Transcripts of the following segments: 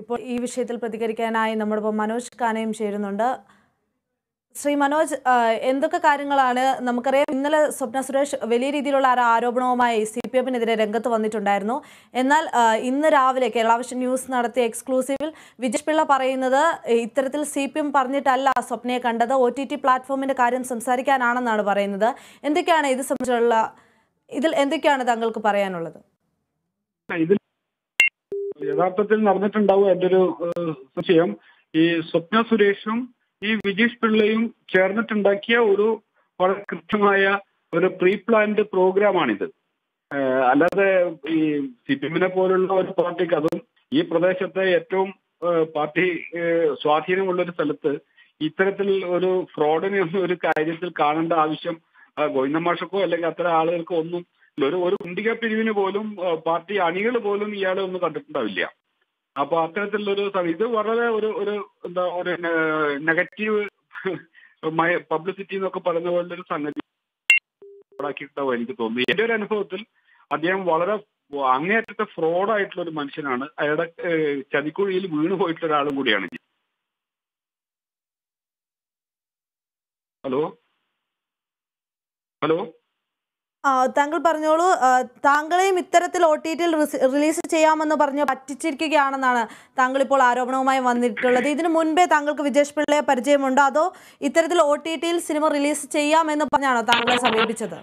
ഇപ്പോൾ ഈ വിഷയത്തിൽ പ്രതികരിക്കാനായി നമ്മോടൊപ്പം മനോജ് കാനയും ചേരുന്നുണ്ട്. ശ്രീ മനോജ്, എന്തൊക്കെ കാര്യങ്ങളാണ് നമുക്കറിയാം? ഇന്നലെ സ്വപ്ന സുരേഷ് വലിയ രീതിയിലുള്ള ആരോപണവുമായി CPM-നെതിരെ രംഗത്ത് വന്നിട്ടുണ്ടായിരുന്നു. എന്നാൽ ഇന്ന് രാവിലെ കേരളാവിഷൻ ന്യൂസ് നടത്തിയ എക്സ്ക്ലൂസീവിൽ വിജേഷ് പിള്ള പറയുന്നത് ഇത്തരത്തിൽ CPM പറഞ്ഞിട്ടല്ല സ്വപ്നയെ കണ്ടത്, OTT പ്ലാറ്റ്ഫോമിന്റെ കാര്യം സംസാരിക്കാനാണെന്നാണ് പറയുന്നത്. എന്തൊക്കെയാണ് ഇത് സംബന്ധിച്ചുള്ള ഇതിൽ എന്തൊക്കെയാണ് താങ്കൾക്ക് പറയാനുള്ളത്? യഥാർത്ഥത്തിൽ നടന്നിട്ടുണ്ടാവും. എൻ്റെ ഒരു സംശയം, ഈ സ്വപ്ന സുരേഷും ഈ വിജേഷ് പിള്ളയും ചേർന്നിട്ടുണ്ടാക്കിയ ഒരു വളരെ കൃത്യമായ ഒരു പ്രീ പ്ലാൻഡ് പ്രോഗ്രാമാണിത്. അല്ലാതെ ഈ CPM-നെ പോലുള്ള ഒരു പാർട്ടിക്ക്, അതും ഈ പ്രദേശത്തെ ഏറ്റവും പാർട്ടി സ്വാധീനമുള്ള ഒരു സ്ഥലത്ത് ഇത്തരത്തിൽ ഒരു ഫ്രോഡിനെ ഒന്നും ഒരു കാര്യത്തിൽ കാണേണ്ട ആവശ്യം ഗോവിന്ദമാഷക്കോ അല്ലെങ്കിൽ അത്തരം ആളുകൾക്കോ ഒന്നും ഒരു കുണ്ടിക പിരിവിന് പോലും പാർട്ടി അണികൾ പോലും ഇയാളെ ഒന്നും കണ്ടിട്ടുണ്ടാവില്ല. അപ്പൊ അത്തരത്തിലുള്ളൊരു ഇത് വളരെ ഒരു എന്താ ഒരു നെഗറ്റീവ് പബ്ലിസിറ്റി എന്നൊക്കെ പറയുന്ന പോലുള്ള ഒരു സംഗതി ഉണ്ടാക്കിയിട്ടുണ്ടാവും എനിക്ക് തോന്നുന്നു. എൻ്റെ ഒരു അനുഭവത്തിൽ അദ്ദേഹം വളരെ അങ്ങേയറ്റത്തെ ഫ്രോഡായിട്ടുള്ള ഒരു മനുഷ്യനാണ്. അയാളുടെ ചതിക്കുഴിയിൽ വീണു പോയിട്ടുള്ള ഒരാളും കൂടിയാണ്. ഹലോ ഹലോ താങ്കൾ പറഞ്ഞോളൂ. താങ്കളെയും ഇത്തരത്തിൽ OTT-യിൽ റിലീസ് ചെയ്യാമെന്ന് പറഞ്ഞ് പറ്റിച്ചിരിക്കുകയാണെന്നാണ് താങ്കൾ ഇപ്പോൾ ആരോപണവുമായി വന്നിട്ടുള്ളത്. ഇതിനു മുൻപേ താങ്കൾക്ക് വിജേഷ് പിള്ളയെ പരിചയമുണ്ടോ, അതോ ഇത്തരത്തിൽ OTT-യിൽ സിനിമ റിലീസ് ചെയ്യാമെന്ന് പറഞ്ഞാണോ താങ്കളെ സമീപിച്ചത്?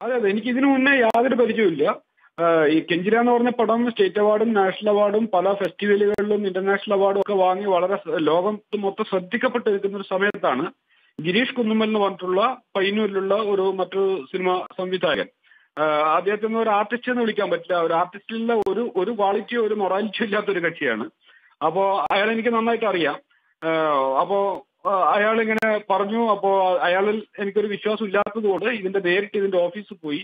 അതെ, എനിക്ക് ഇതിനു മുന്നേ യാതൊരു പരിചയമില്ല. ഈ കെഞ്ചിര എന്ന് പറഞ്ഞ പടം സ്റ്റേറ്റ് അവാർഡും നാഷണൽ അവാർഡും പല ഫെസ്റ്റിവലുകളിലും ഇന്റർനാഷണൽ അവാർഡും ഒക്കെ വാങ്ങി വളരെ ലോകത്ത് മൊത്തം ശ്രദ്ധിക്കപ്പെട്ടിരിക്കുന്ന ഒരു സമയത്താണ് ഗിരീഷ് കുന്നുമ്മൽ എന്ന് പറഞ്ഞിട്ടുള്ള പയ്യന്നൂരിലുള്ള മറ്റൊരു സിനിമ സംവിധായകൻ, അദ്ദേഹത്തിന് ഒരു ആർട്ടിസ്റ്റ് എന്ന് വിളിക്കാൻ പറ്റില്ല, ഒരു ആർട്ടിസ്റ്റിലുള്ള ഒരു ക്വാളിറ്റിയോ ഒരു മൊറാലിറ്റിയോ ഇല്ലാത്തൊരു കക്ഷിയാണ്. അപ്പോൾ അയാൾ എനിക്ക് നന്നായിട്ട് അറിയാം. അപ്പോൾ അയാളിങ്ങനെ പറഞ്ഞു. അപ്പോൾ അയാളിൽ എനിക്കൊരു വിശ്വാസം ഇല്ലാത്തത് കൊണ്ട് നേരിട്ട് ഇതിന്റെ ഓഫീസിൽ പോയി.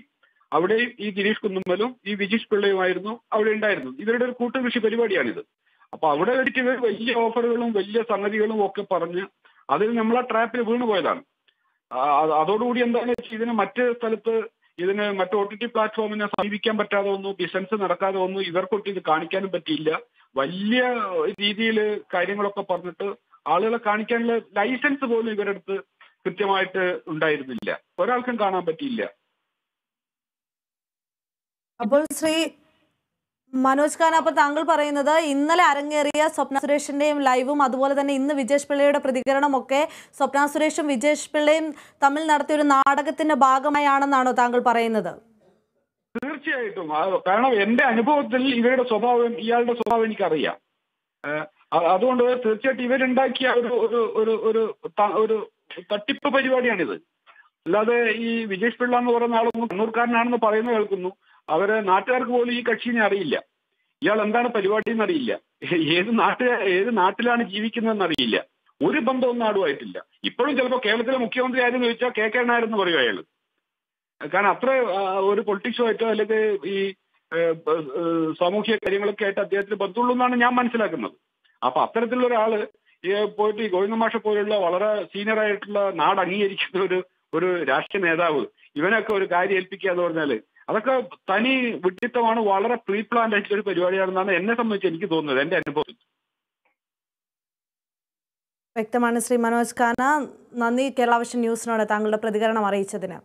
അവിടെ ഈ ഗിരീഷ് കുന്നുമ്മലും ഈ വിജീഷ് പിള്ളയുമായിരുന്നു അവിടെ ഉണ്ടായിരുന്നു. ഇവരുടെ ഒരു കൂട്ടുകൃഷി പരിപാടിയാണിത്. അപ്പൊ അവിടെ വെച്ചിട്ട് ഇവർ വലിയ ഓഫറുകളും വലിയ സംഗതികളും ഒക്കെ പറഞ്ഞ് അതിൽ നമ്മൾ ആ ട്രാപ്പിൽ വീണു പോയതാണ്. അതോടുകൂടി എന്താണെന്ന് വെച്ചാൽ ഇതിന് മറ്റ് സ്ഥലത്ത് മറ്റ് OTT പ്ലാറ്റ്ഫോമിനെ സമീപിക്കാൻ പറ്റാതെ വന്നു, ബിസിനസ് നടക്കാതെ വന്നു, ഇവർക്കൊട്ട് ഇത് കാണിക്കാനും പറ്റിയില്ല. വലിയ രീതിയിൽ കാര്യങ്ങളൊക്കെ പറഞ്ഞിട്ട് ആളുകളെ കാണിക്കാനുള്ള ലൈസൻസ് പോലും ഇവരുടെ അടുത്ത് കൃത്യമായിട്ട് ഉണ്ടായിരുന്നില്ല. ഒരാൾക്കും കാണാൻ പറ്റിയില്ല. അപ്പോൾ ശ്രീ മനോജ് ഖാൻ, അപ്പോൾ താങ്കൾ പറയുന്നത് ഇന്നലെ അരങ്ങേറിയ സ്വപ്ന സുരേഷിന്റെയും ലൈവും അതുപോലെ തന്നെ ഇന്ന് വിജേഷ് പിള്ളയുടെ പ്രതികരണമൊക്കെ സ്വപ്ന സുരേഷും വിജേഷ് പിള്ളയും തമ്മിൽ നടത്തിയ ഒരു നാടകത്തിന്റെ ഭാഗമായാണെന്നാണോ താങ്കൾ പറയുന്നത്? തീർച്ചയായിട്ടും. കാരണം എൻ്റെ അനുഭവത്തിൽ ഇവരുടെ സ്വഭാവം, ഇയാളുടെ സ്വഭാവം എനിക്കറിയാം. അതുകൊണ്ട് തീർച്ചയായിട്ടും ഇവരുണ്ടാക്കിയ ഒരു തട്ടിപ്പ് പരിപാടിയാണിത്. അല്ലാതെ ഈ വിജേഷ് പിള്ള എന്ന് പറയുന്ന ആളൊന്നും കണ്ണൂർക്കാരനാണെന്ന് പറയുന്നത് കേൾക്കുന്നു. അവര് നാട്ടുകാർക്ക് പോലും ഈ കക്ഷിനെ അറിയില്ല. ഇയാൾ എന്താണ് പരിപാടി എന്നറിയില്ല. ഏത് നാട്ടിലാണ് ജീവിക്കുന്നതെന്ന് അറിയില്ല. ഒരു ബന്ധമൊന്നും ആടുമായിട്ടില്ല. ഇപ്പോഴും ചിലപ്പോൾ കേരളത്തിലെ മുഖ്യമന്ത്രി ആരെന്ന് ചോദിച്ചാൽ KK നായരെന്ന് പറയും അയാൾ. കാരണം അത്ര ഒരു പൊളിറ്റിക്സുമായിട്ടോ അല്ലെങ്കിൽ ഈ സാമൂഹ്യ കാര്യങ്ങളൊക്കെ ആയിട്ട് അദ്ദേഹത്തിന് ബന്ധമുള്ളൂ എന്നാണ് ഞാൻ മനസ്സിലാക്കുന്നത്. അപ്പൊ അത്തരത്തിലുള്ള ഒരാള് പോയിട്ട് ഈ ഗോവിന്ദമാഷ പോലുള്ള വളരെ സീനിയർ ആയിട്ടുള്ള നാട് അംഗീകരിക്കുന്ന ഒരു രാഷ്ട്രീയ നേതാവ് ഇവനൊക്കെ ഒരു കാര്യം ഏൽപ്പിക്കുക എന്ന് പറഞ്ഞാല് അതൊക്കെ തനി വിഡ്ഢിത്തമാണ്. വളരെ പ്രീ പ്ലാൻഡ് ആയിട്ടുള്ള ഒരു പരിപാടിയാണെന്നാണ് എന്നെ സംബന്ധിച്ച് എനിക്ക് തോന്നുന്നത്, എൻ്റെ അനുഭവത്തിൽ. വ്യക്തമാണ് ശ്രീ മനോജ് ഖാന. നന്ദി കേരളാവിഷൻ ന്യൂസിനോട് താങ്കളുടെ പ്രതികരണം അറിയിച്ചതിന്.